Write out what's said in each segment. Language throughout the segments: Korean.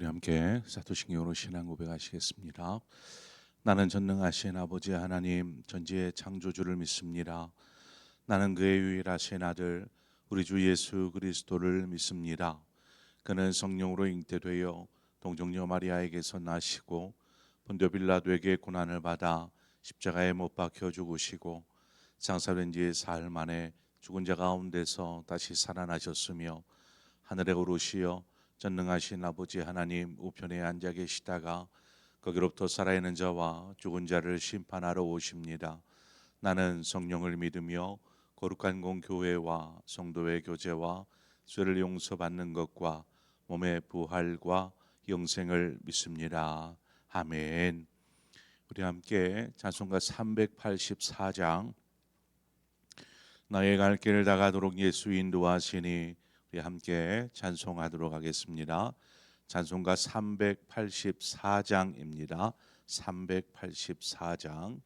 우리 함께 사도신경으로 신앙 고백하시겠습니다. 나는 전능하신 아버지 하나님 전지의 창조주를 믿습니다. 나는 그의 유일하신 아들 우리 주 예수 그리스도를 믿습니다. 그는 성령으로 잉태되어 동정녀 마리아에게서 나시고 본디오 빌라도에게 고난을 받아 십자가에 못 박혀 죽으시고 장사된 지 사흘 만에 죽은 자 가운데서 다시 살아나셨으며 하늘에 오르시어 전능하신 아버지 하나님 우편에 앉아 계시다가 거기로부터 살아있는 자와 죽은 자를 심판하러 오십니다. 나는 성령을 믿으며 거룩한 공교회와 성도의 교제와 죄를 용서받는 것과 몸의 부활과 영생을 믿습니다. 아멘. 우리 함께 찬송가 384장 나의 갈 길을 다 가도록 예수 인도하시니 우리 함께 찬송하도록 하겠습니다. 찬송가 384장입니다. 384장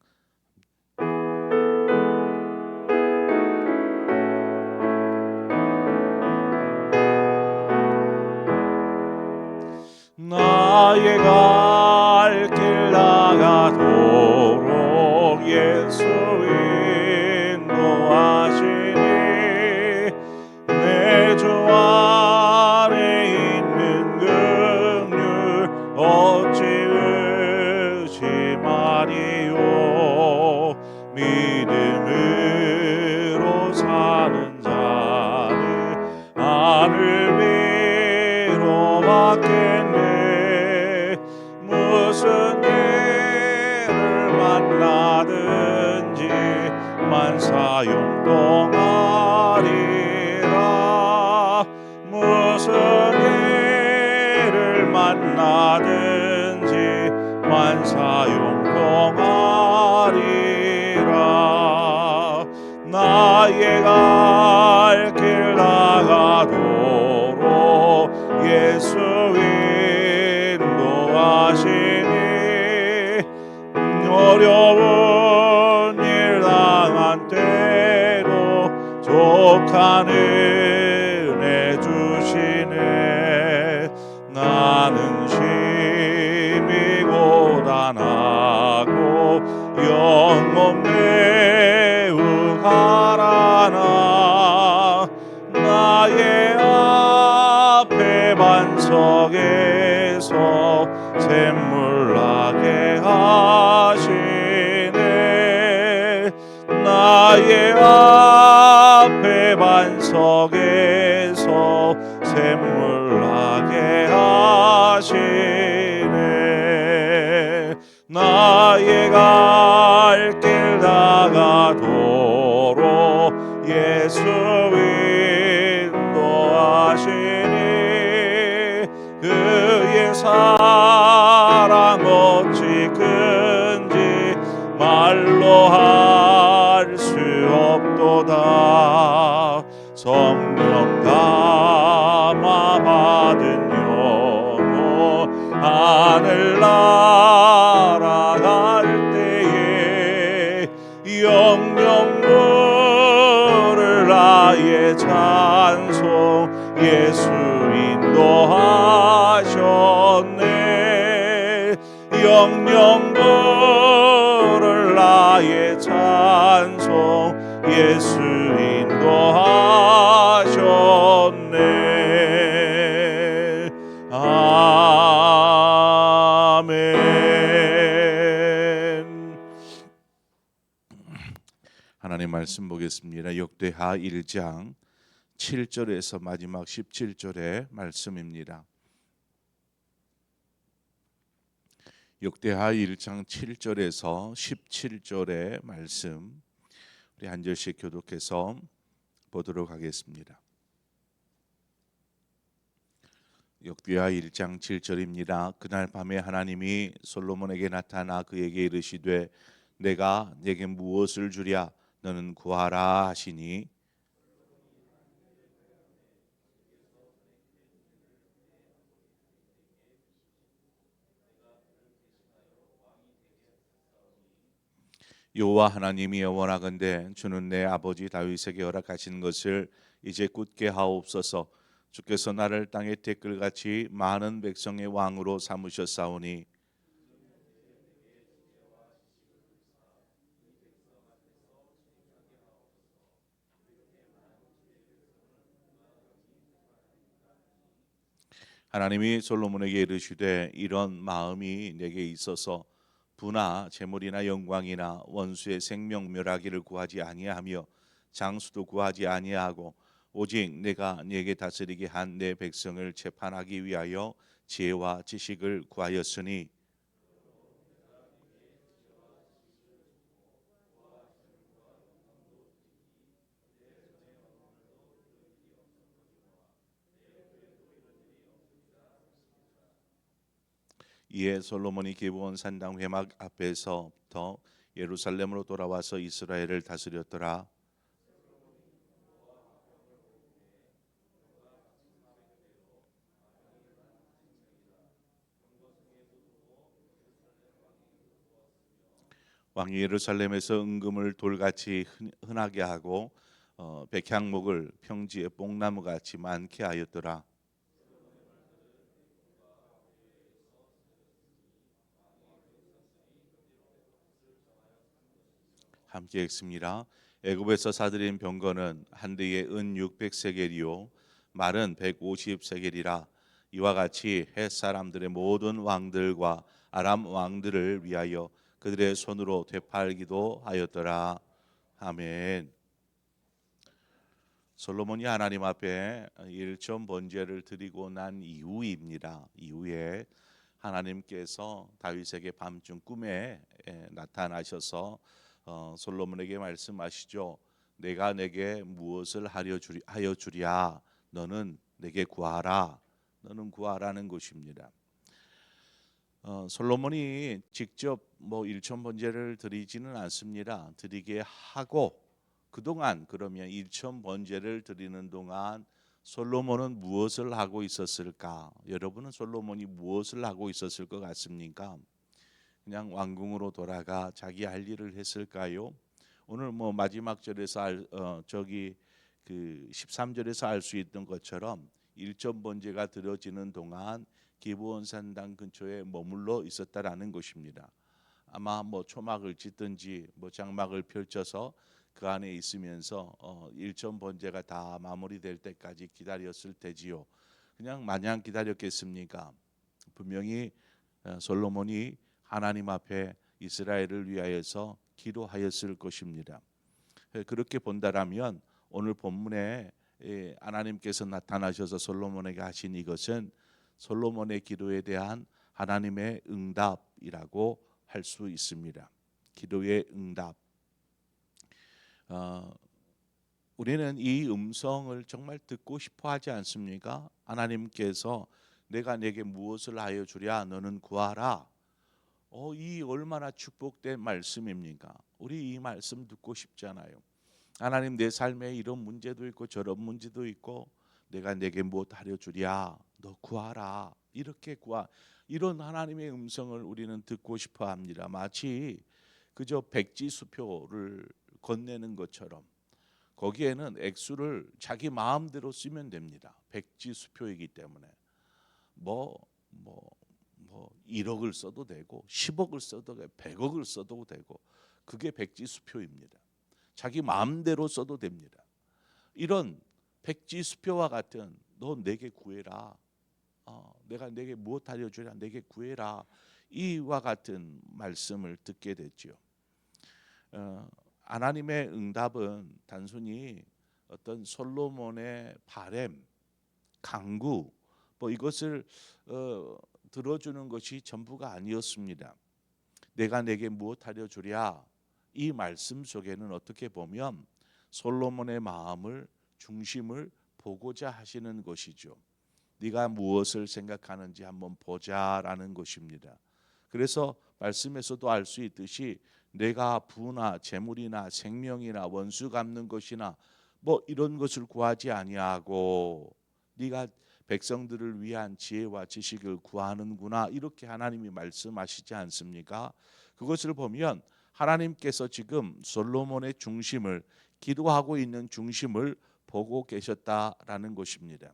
나의 갈 길 나가도록 예수 인도하시니 내 주 안에 있는 긍휼 어찌 의심하리요. 믿음으로 사는 자는 하늘 위로 받겠네. 무슨 일을 만나든지 만사용동하리라. 무슨 일을 만나든지 만사용동하리라. 나의 갈 길 나가도록 예수 인도하시니 어려운 일 당한 때도 족한 은혜 주시네. 나는 심히 고단하고 영혼 매우 가라나. 나의 앞에 반석에서 샘물 나게 하시네. 나의 앞에 반석에서 샘물 나게 하시네. 나의 갈 길 나가도록 예수 인도하시니 그의 사랑 어찌 큰지 말로 할 수 없도다. 성령 감화 받은 영혼 하늘 날아갈 때에 영영 부를 나의 찬송 예수 인도하셨네. 영영 부를 나의 찬송 예수 인도하셨네. 아멘. 하나님 말씀 보겠습니다. 역대하 1장 7절에서 마지막 17절의 말씀입니다. 역대하 1장 7절에서 17절의 말씀 우리 한 절씩 교독해서 보도록 하겠습니다. 역대하 1장 7절입니다. 그날 밤에 하나님이 솔로몬에게 나타나 그에게 이르시되 내가 네게 무엇을 주랴 너는 구하라 하시니 여호와 하나님이 원하건대 주는 내 아버지 다윗에게 허락하신 것을 이제 굳게 하옵소서. 주께서 나를 땅의 댓글같이 많은 백성의 왕으로 삼으셨사오니 하나님이 솔로몬에게 이르시되 이런 마음이 내게 있어서 부나 재물이나 영광이나 원수의 생명 멸하기를 구하지 아니하며 장수도 구하지 아니하고 오직 내가 네게 다스리게 한 내 백성을 재판하기 위하여 지혜와 지식을 구하였으니 이에 솔로몬이 기브온 산당 회막 앞에서부터 예루살렘으로 돌아와서 이스라엘을 다스렸더라. 왕이 예루살렘에서 은금을 돌같이 흔하게 하고 백향목을 평지에 뽕나무 같이 많게 하였더라. 함께 읽습니다. 애굽에서 사들인 병거는 한 대에 은 600세겔이요 말은 150세겔이라. 이와 같이 헷 사람들의 모든 왕들과 아람 왕들을 위하여 그들의 손으로 되팔기도 하였더라. 아멘. 솔로몬이 하나님 앞에 일천 번제를 드리고 난 이후입니다. 이후에 하나님께서 다윗에게 밤중 꿈에 나타나셔서 솔로몬에게 말씀하시죠. 내가 내게 무엇을 하여 주랴. 너는 내게 구하라. 너는 구하라는 것입니다. 솔로몬이 직접 뭐 일천 번제를 드리지는 않습니다. 드리게 하고 그동안 그러면 일천 번제를 드리는 동안 솔로몬은 무엇을 하고 있었을까? 여러분은 솔로몬이 무엇을 하고 있었을 것 같습니까? 그냥 왕궁으로 돌아가 자기 할 일을 했을까요? 오늘 뭐 마지막 절에서 저기 그 13절에서 알 수 있던 것처럼 일천 번제가 드려지는 동안 기브온 산당 근처에 머물러 있었다라는 것입니다. 아마 뭐 초막을 짓든지 뭐 장막을 펼쳐서 그 안에 있으면서 일천 번제가 다 마무리될 때까지 기다렸을 테지요. 그냥 마냥 기다렸겠습니까? 분명히 솔로몬이 하나님 앞에 이스라엘을 위하여서 기도하였을 것입니다. 그렇게 본다라면 오늘 본문에 하나님께서 나타나셔서 솔로몬에게 하신 이것은 솔로몬의 기도에 대한 하나님의 응답이라고 할 수 있습니다. 기도의 응답. 우리는 이 음성을 정말 듣고 싶어 하지 않습니까? 하나님께서 내가 내게 무엇을 하여 주랴 너는 구하라. 이 얼마나 축복된 말씀입니까? 우리 이 말씀 듣고 싶잖아요. 하나님 내 삶에 이런 문제도 있고 저런 문제도 있고 내가 내게 무엇 하려 주랴 너 구하라 이렇게 이런 하나님의 음성을 우리는 듣고 싶어 합니다. 마치 그저 백지수표를 건네는 것처럼 거기에는 액수를 자기 마음대로 쓰면 됩니다. 백지수표이기 때문에 뭐 1억을 써도 되고 10억을 써도 되고 100억을 써도 되고 그게 백지수표입니다. 자기 마음대로 써도 됩니다. 이런 백지수표와 같은 너 내게 구해라. 내가 내게 무엇 하려 주랴 내게 구해라. 이와 같은 말씀을 듣게 됐죠. 하나님의 응답은 단순히 어떤 솔로몬의 바램, 강구 뭐 이것을 들어주는 것이 전부가 아니었습니다. 내가 내게 무엇 하려 주랴 이 말씀 속에는 어떻게 보면 솔로몬의 마음을 중심을 보고자 하시는 것이죠. 네가 무엇을 생각하는지 한번 보자라는 것입니다. 그래서 말씀에서도 알 수 있듯이 내가 부나 재물이나 생명이나 원수 갚는 것이나 뭐 이런 것을 구하지 아니하고 네가 백성들을 위한 지혜와 지식을 구하는구나 이렇게 하나님이 말씀하시지 않습니까? 그것을 보면 하나님께서 지금 솔로몬의 중심을 기도하고 있는 중심을 보고 계셨다라는 것입니다.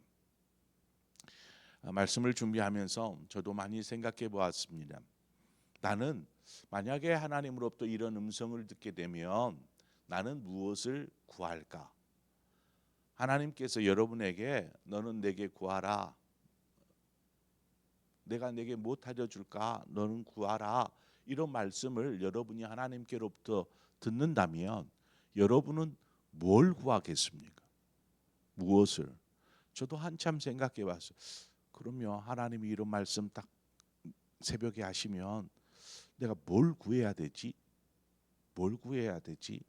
말씀을 준비하면서 저도 많이 생각해 보았습니다. 나는 만약에 하나님으로부터 이런 음성을 듣게 되면 나는 무엇을 구할까? 하나님께서 여러분에게 너는 내게 구하라. 내가 내게 무엇하여 줄까? 너는 구하라. 이런 말씀을 여러분이 하나님께로부터 듣는다면 여러분은 뭘 구하겠습니까? 무엇을? 저도 한참 생각해 봤어요. 그러면 하나님이 이런 말씀 딱 새벽에 하시면 내가 뭘 구해야 되지? 뭘 구해야 되지?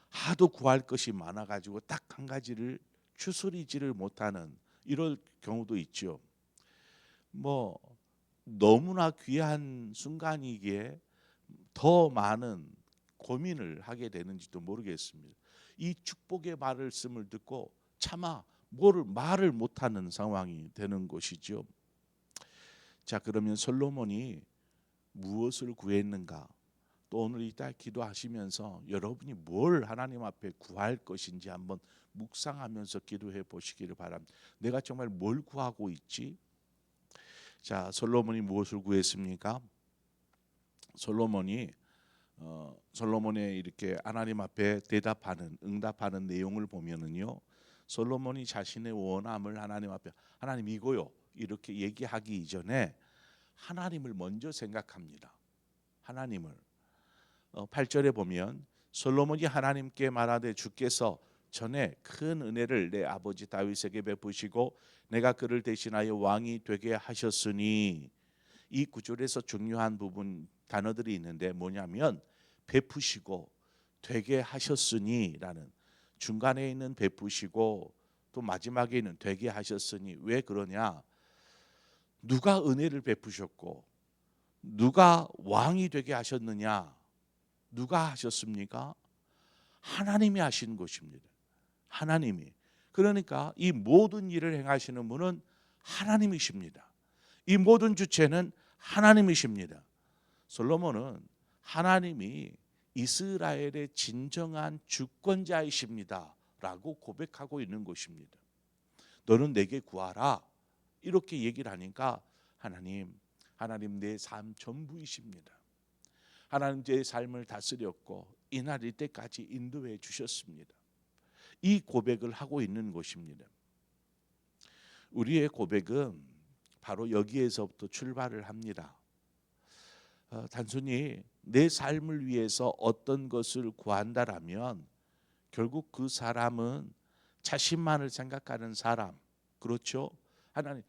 하도 구할 것이 많아가지고 딱 한 가지를 추스리지를 못하는 이런 경우도 있죠. 뭐 너무나 귀한 순간이기에 더 많은 고민을 하게 되는지도 모르겠습니다. 이 축복의 말씀을 듣고 차마 뭐를 말을 못하는 상황이 되는 것이죠. 자, 그러면 솔로몬이 무엇을 구했는가? 또 오늘 이따 기도하시면서 여러분이 뭘 하나님 앞에 구할 것인지 한번 묵상하면서 기도해 보시기를 바랍니다. 내가 정말 뭘 구하고 있지? 자, 솔로몬이 무엇을 구했습니까? 솔로몬의 이렇게 하나님 앞에 응답하는 내용을 보면은요, 솔로몬이 자신의 원함을 하나님 앞에 하나님 이거요 이렇게 얘기하기 이전에 하나님을 먼저 생각합니다. 하나님을 8절에 보면 솔로몬이 하나님께 말하되 주께서 전에 큰 은혜를 내 아버지 다윗에게 베푸시고 내가 그를 대신하여 왕이 되게 하셨으니, 이 구절에서 중요한 부분 단어들이 있는데 뭐냐면 베푸시고 되게 하셨으니라는, 중간에 있는 베푸시고 또 마지막에 있는 되게 하셨으니, 왜 그러냐? 누가 은혜를 베푸셨고 누가 왕이 되게 하셨느냐? 누가 하셨습니까? 하나님이 하신 것입니다. 하나님이. 그러니까 이 모든 일을 행하시는 분은 하나님이십니다. 이 모든 주체는 하나님이십니다. 솔로몬은 하나님이 이스라엘의 진정한 주권자이십니다 라고 고백하고 있는 것입니다. 너는 내게 구하라 이렇게 얘기를 하니까 하나님 내 삶 전부이십니다. 하나님 제 삶을 다스렸고 이날 이때까지 인도해 주셨습니다. 이 고백을 하고 있는 것입니다. 우리의 고백은 바로 여기에서부터 출발을 합니다. 단순히 내 삶을 위해서 어떤 것을 구한다라면 결국 그 사람은 자신만을 생각하는 사람, 그렇죠? 하나님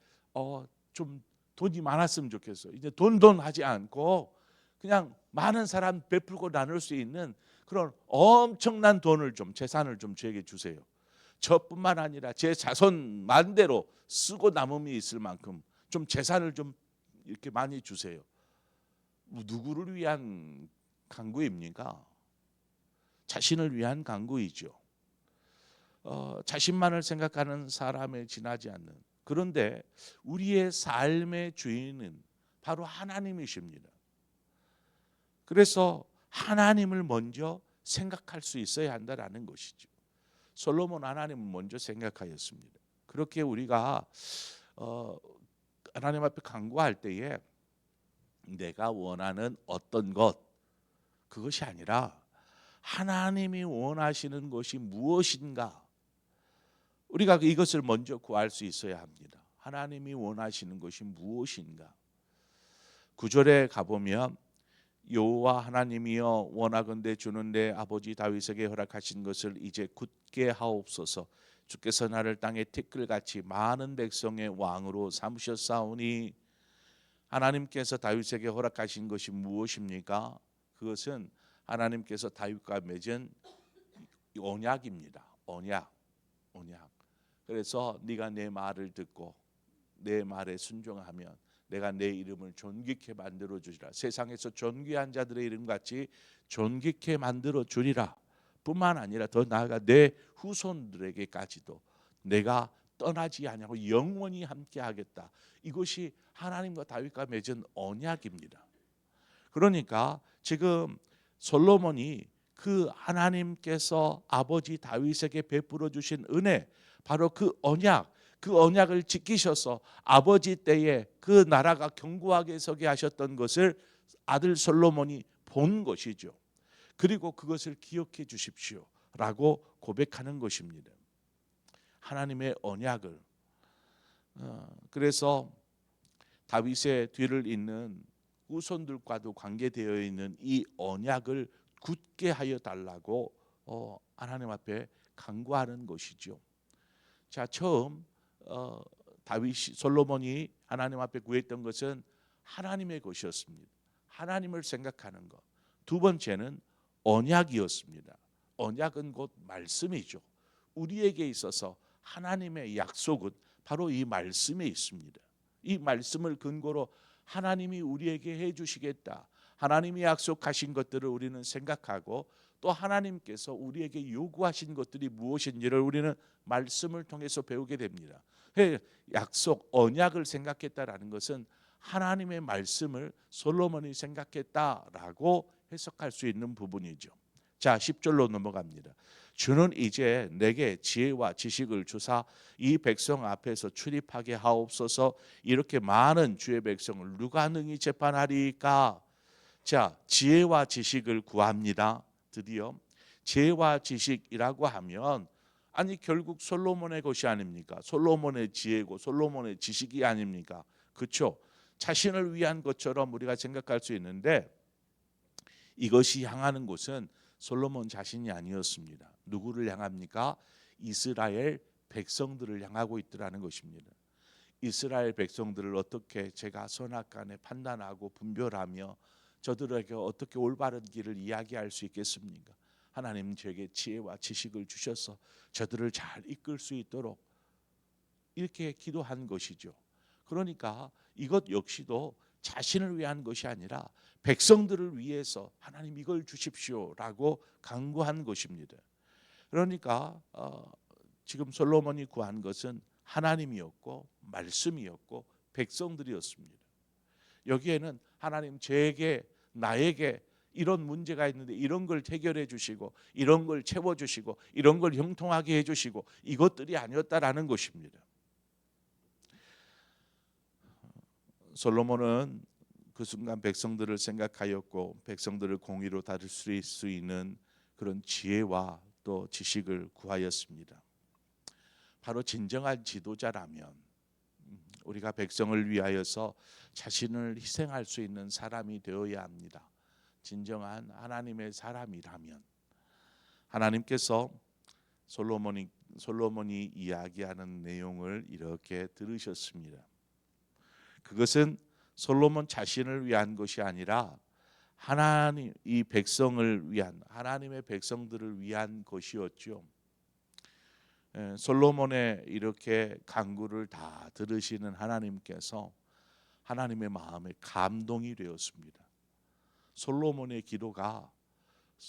좀 돈이 많았으면 좋겠어. 이제 돈 하지 않고 그냥 많은 사람 베풀고 나눌 수 있는 그런 엄청난 돈을 좀, 재산을 좀 저에게 주세요. 저뿐만 아니라 제 자손 만대로 쓰고 남음이 있을 만큼 좀 재산을 좀 이렇게 많이 주세요. 누구를 위한 간구입니까? 자신을 위한 간구이죠. 자신만을 생각하는 사람에 지나지 않는. 그런데 우리의 삶의 주인은 바로 하나님이십니다. 그래서 하나님을 먼저 생각할 수 있어야 한다라는 것이죠. 솔로몬 하나님을 먼저 생각하였습니다. 그렇게 우리가 하나님 앞에 간구할 때에 내가 원하는 어떤 것, 그것이 아니라 하나님이 원하시는 것이 무엇인가, 우리가 이것을 먼저 구할 수 있어야 합니다. 하나님이 원하시는 것이 무엇인가. 9절에 가보면 여호와 하나님이여 원하건대 주는 내 아버지 다윗에게 허락하신 것을 이제 굳게 하옵소서. 주께서 나를 땅의 티끌같이 많은 백성의 왕으로 삼으셨사오니. 하나님께서 다윗에게 허락하신 것이 무엇입니까? 그것은 하나님께서 다윗과 맺은 언약입니다. 언약. 그래서 네가 내 말을 듣고 내 말에 순종하면 내가 내 이름을 존귀케 만들어 주리라. 세상에서 존귀한 자들의 이름 같이 존귀케 만들어 주리라. 뿐만 아니라 더 나아가 내 후손들에게까지도 내가 떠나지 아니하고 영원히 함께하겠다. 이것이 하나님과 다윗과 맺은 언약입니다. 그러니까 지금 솔로몬이 그 하나님께서 아버지 다윗에게 베풀어 주신 은혜, 바로 그 언약, 그 언약을 지키셔서 아버지 때에 그 나라가 견고하게 서게 하셨던 것을 아들 솔로몬이 본 것이죠. 그리고 그것을 기억해 주십시오라고 고백하는 것입니다. 하나님의 언약을. 그래서 다윗의 뒤를 잇는 후손들과도 관계되어 있는 이 언약을 굳게 하여 달라고 하나님 앞에 간구하는 것이죠. 자, 처음 다윗이 솔로몬이 하나님 앞에 구했던 것은 하나님의 것이었습니다. 하나님을 생각하는 것. 두 번째는 언약이었습니다. 언약은 곧 말씀이죠. 우리에게 있어서 하나님의 약속은 바로 이 말씀에 있습니다. 이 말씀을 근거로 하나님이 우리에게 해주시겠다, 하나님이 약속하신 것들을 우리는 생각하고 또 하나님께서 우리에게 요구하신 것들이 무엇인지를 우리는 말씀을 통해서 배우게 됩니다. 약속, 언약을 생각했다라는 것은 하나님의 말씀을 솔로몬이 생각했다라고 해석할 수 있는 부분이죠. 자, 10절로 넘어갑니다. 주는 이제 내게 지혜와 지식을 주사 이 백성 앞에서 출입하게 하옵소서. 이렇게 많은 주의 백성을 누가 능히 재판하리까? 자, 지혜와 지식을 구합니다. 드디어 지혜와 지식이라고 하면 아니 결국 솔로몬의 것이 아닙니까? 솔로몬의 지혜고 솔로몬의 지식이 아닙니까? 그렇죠? 자신을 위한 것처럼 우리가 생각할 수 있는데 이것이 향하는 곳은 솔로몬 자신이 아니었습니다. 누구를 향합니까? 이스라엘 백성들을 향하고 있더라는 것입니다. 이스라엘 백성들을 어떻게 제가 선악간에 판단하고 분별하며 저들에게 어떻게 올바른 길을 이야기할 수 있겠습니까? 하나님 저에게 지혜와 지식을 주셔서 저들을 잘 이끌 수 있도록 이렇게 기도한 것이죠. 그러니까 이것 역시도 자신을 위한 것이 아니라 백성들을 위해서 하나님 이걸 주십시오라고 간구한 것입니다. 그러니까 지금 솔로몬이 구한 것은 하나님이었고 말씀이었고 백성들이었습니다. 여기에는 하나님 저에게 나에게 이런 문제가 있는데 이런 걸 해결해 주시고 이런 걸 채워 주시고 이런 걸 형통하게 해 주시고 이것들이 아니었다라는 것입니다. 솔로몬은 그 순간 백성들을 생각하였고 백성들을 공의로 다룰 수 있는 그런 지혜와 또 지식을 구하였습니다. 바로 진정한 지도자라면 우리가 백성을 위하여서 자신을 희생할 수 있는 사람이 되어야 합니다. 진정한 하나님의 사람이라면 하나님께서 솔로몬이 이야기하는 내용을 이렇게 들으셨습니다. 그것은 솔로몬 자신을 위한 것이 아니라 하나님 이 백성을 위한 하나님의 백성들을 위한 것이었죠. 솔로몬의 이렇게 간구를 다 들으시는 하나님께서 하나님의 마음에 감동이 되었습니다. 솔로몬의 기도가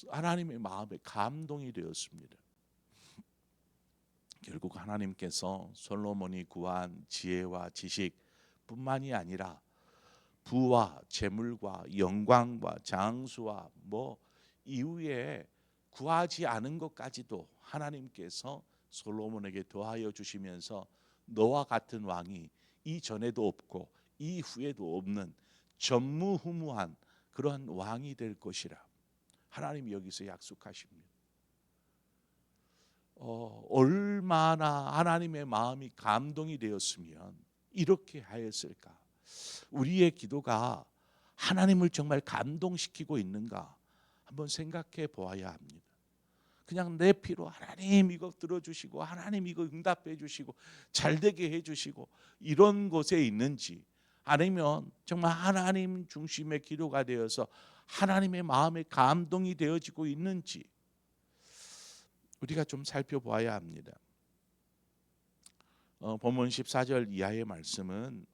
하나님의 마음에 감동이 되었습니다. 결국 하나님께서 솔로몬이 구한 지혜와 지식뿐만이 아니라 부와 재물과 영광과 장수와 이후에 구하지 않은 것까지도 하나님께서 솔로몬에게 더하여 주시면서 너와 같은 왕이 이전에도 없고 이후에도 없는 전무후무한 그러한 왕이 될 것이라 하나님이 여기서 약속하십니다. 얼마나 하나님의 마음이 감동이 되었으면 이렇게 하였을까? 우리의 기도가 하나님을 정말 감동시키고 있는가 한번 생각해 보아야 합니다. 그냥 내 피로 하나님 이거 들어주시고 하나님 이거 응답해 주시고 잘되게 해주시고 이런 곳에 있는지 아니면 정말 하나님 중심의 기도가 되어서 하나님의 마음에 감동이 되어지고 있는지 우리가 좀 살펴보아야 합니다. 본문 14절 이하의 말씀은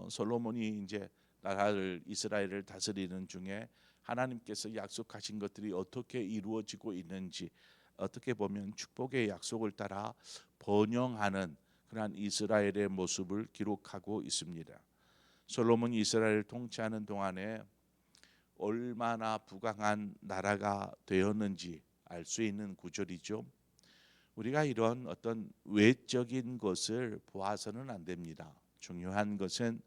솔로몬이 이제 나라를 이스라엘을 다스리는 중에 하나님께서 약속하신 것들이 어떻게 이루어지고 있는지 어떻게 보면 축복의 약속을 따라 번영하는 그러한 이스라엘의 모습을 기록하고 있습니다. 솔로몬이 이스라엘을 통치하는 동안에 얼마나 부강한 나라가 되었는지 알 수 있는 구절이죠. 우리가 이런 어떤 외적인 것을 보아서는 안 됩니다. 중요한 것은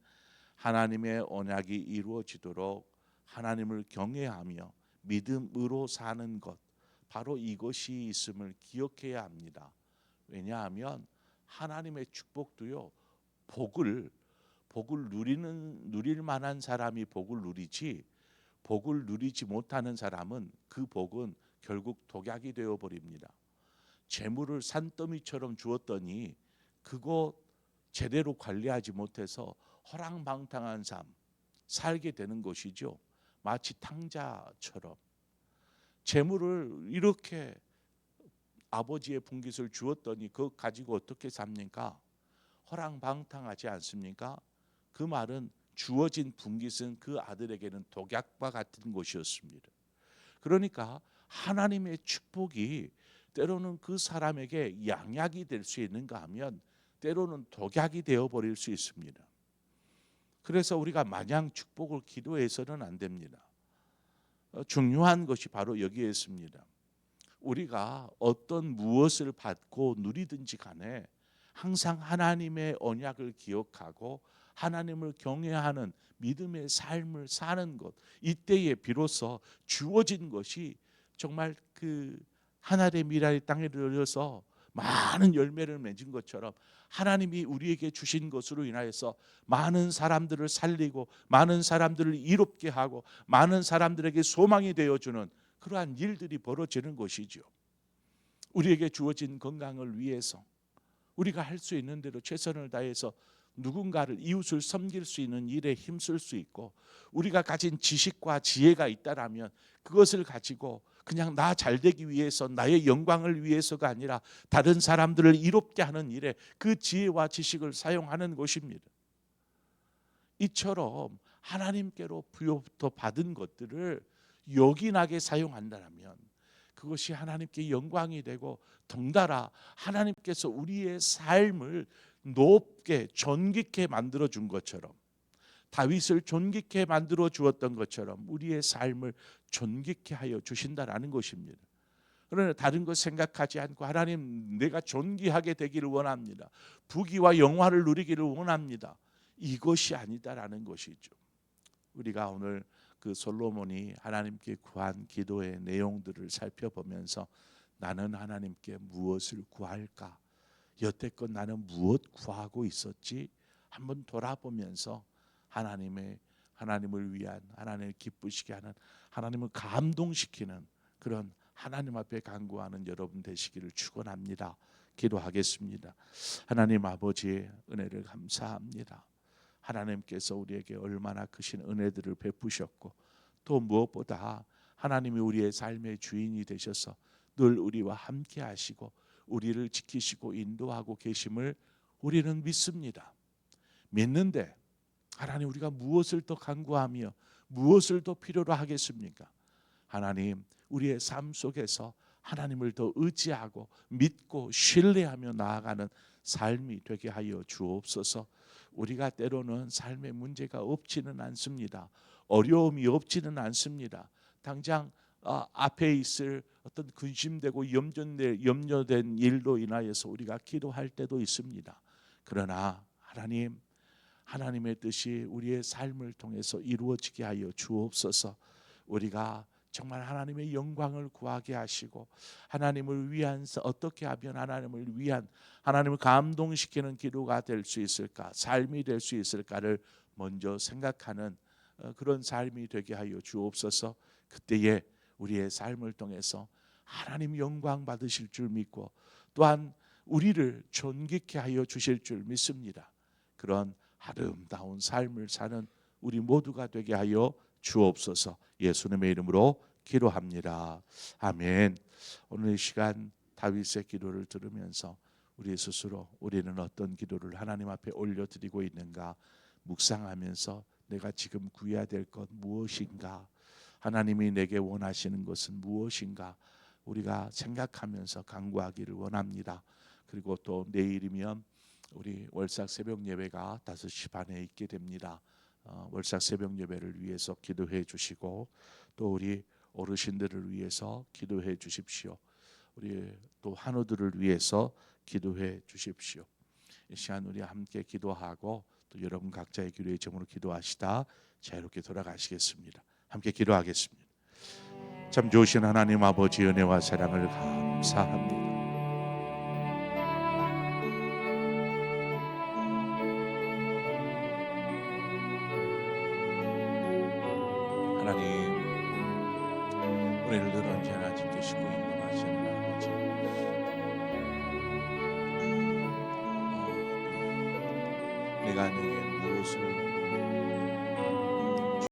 하나님의 언약이 이루어지도록 하나님을 경외하며 믿음으로 사는 것, 바로 이것이 있음을 기억해야 합니다. 왜냐하면 하나님의 축복도요, 복을 누릴 만한 사람이 복을 누리지, 복을 누리지 못하는 사람은 그 복은 결국 독약이 되어 버립니다. 재물을 산더미처럼 주었더니 그거 제대로 관리하지 못해서 허랑방탕한 삶 살게 되는 것이죠. 마치 탕자처럼 재물을 이렇게 아버지의 분깃을 주었더니 그거 가지고 어떻게 삽니까? 허랑방탕하지 않습니까? 그 말은 주어진 분깃은 그 아들에게는 독약과 같은 것이었습니다. 그러니까 하나님의 축복이 때로는 그 사람에게 양약이 될 수 있는가 하면 때로는 독약이 되어버릴 수 있습니다. 그래서 우리가 마냥 축복을 기도해서는 안 됩니다. 중요한 것이 바로 여기에 있습니다. 우리가 어떤 무엇을 받고 누리든지 간에 항상 하나님의 언약을 기억하고 하나님을 경외하는 믿음의 삶을 사는 것, 이때에 비로소 주어진 것이 정말 그 하늘의 미랄이 땅에 들어서 많은 열매를 맺은 것처럼 하나님이 우리에게 주신 것으로 인하여서 많은 사람들을 살리고 많은 사람들을 이롭게 하고 많은 사람들에게 소망이 되어주는 그러한 일들이 벌어지는 것이죠. 우리에게 주어진 건강을 위해서 우리가 할 수 있는 대로 최선을 다해서 누군가를 이웃을 섬길 수 있는 일에 힘쓸 수 있고, 우리가 가진 지식과 지혜가 있다라면 그것을 가지고 그냥 나 잘되기 위해서 나의 영광을 위해서가 아니라 다른 사람들을 이롭게 하는 일에 그 지혜와 지식을 사용하는 것입니다. 이처럼 하나님께로 부여부터 받은 것들을 요긴하게 사용한다면 그것이 하나님께 영광이 되고 덩달아 하나님께서 우리의 삶을 높게 존귀케 만들어 준 것처럼, 다윗을 존귀케 만들어 주었던 것처럼 우리의 삶을 존귀케 하여 주신다라는 것입니다. 그러나 다른 것 생각하지 않고 하나님 내가 존귀하게 되기를 원합니다. 부귀와 영화를 누리기를 원합니다. 이것이 아니다라는 것이죠. 우리가 오늘 그 솔로몬이 하나님께 구한 기도의 내용들을 살펴보면서 나는 하나님께 무엇을 구할까? 여태껏 나는 무엇 구하고 있었지? 한번 돌아보면서 하나님을 위한, 하나님을 기쁘시게 하는, 하나님을 감동시키는 그런 하나님 앞에 간구하는 여러분 되시기를 축원합니다. 기도하겠습니다. 하나님 아버지의 은혜를 감사합니다. 하나님께서 우리에게 얼마나 크신 은혜들을 베푸셨고 또 무엇보다 하나님이 우리의 삶의 주인이 되셔서 늘 우리와 함께 하시고 우리를 지키시고 인도하고 계심을 우리는 믿습니다. 믿는데 하나님 우리가 무엇을 더 간구하며 무엇을 더 필요로 하겠습니까? 하나님 우리의 삶 속에서 하나님을 더 의지하고 믿고 신뢰하며 나아가는 삶이 되게 하여 주옵소서. 우리가 때로는 삶의 문제가 없지는 않습니다. 어려움이 없지는 않습니다. 당장 앞에 있을 어떤 근심되고 염려된 일로 인하여서 우리가 기도할 때도 있습니다. 그러나 하나님의 뜻이 우리의 삶을 통해서 이루어지게 하여 주옵소서. 우리가 정말 하나님의 영광을 구하게 하시고 하나님을 위한, 어떻게 하면 하나님을 위한, 하나님을 감동시키는 기도가 될 수 있을까, 삶이 될 수 있을까를 먼저 생각하는 그런 삶이 되게 하여 주옵소서. 그때에 우리의 삶을 통해서 하나님 영광 받으실 줄 믿고 또한 우리를 존귀케 하여 주실 줄 믿습니다. 그런 아름다운 삶을 사는 우리 모두가 되게 하여 주옵소서. 예수님의 이름으로 기도합니다. 아멘. 오늘 이 시간 다윗의 기도를 들으면서 우리 스스로 우리는 어떤 기도를 하나님 앞에 올려드리고 있는가 묵상하면서 내가 지금 구해야 될 것 무엇인가, 하나님이 내게 원하시는 것은 무엇인가 우리가 생각하면서 간구하기를 원합니다. 그리고 또 내일이면 우리 월삭 새벽 예배가 5시 반에 있게 됩니다. 월삭 새벽 예배를 위해서 기도해 주시고 또 우리 어르신들을 위해서 기도해 주십시오. 우리 또 환우들을 위해서 기도해 주십시오. 이 시간 우리 함께 기도하고 또 여러분 각자의 기도의 제목으로 기도하시다 자유롭게 돌아가시겠습니다. 함께 기도하겠습니다. 참 좋으신 하나님 아버지 은혜와 사랑을 감사합니다. 하나님, 우리를 늘 언제나 지키시고 인도하시는 아버지, 내가 내게 무엇을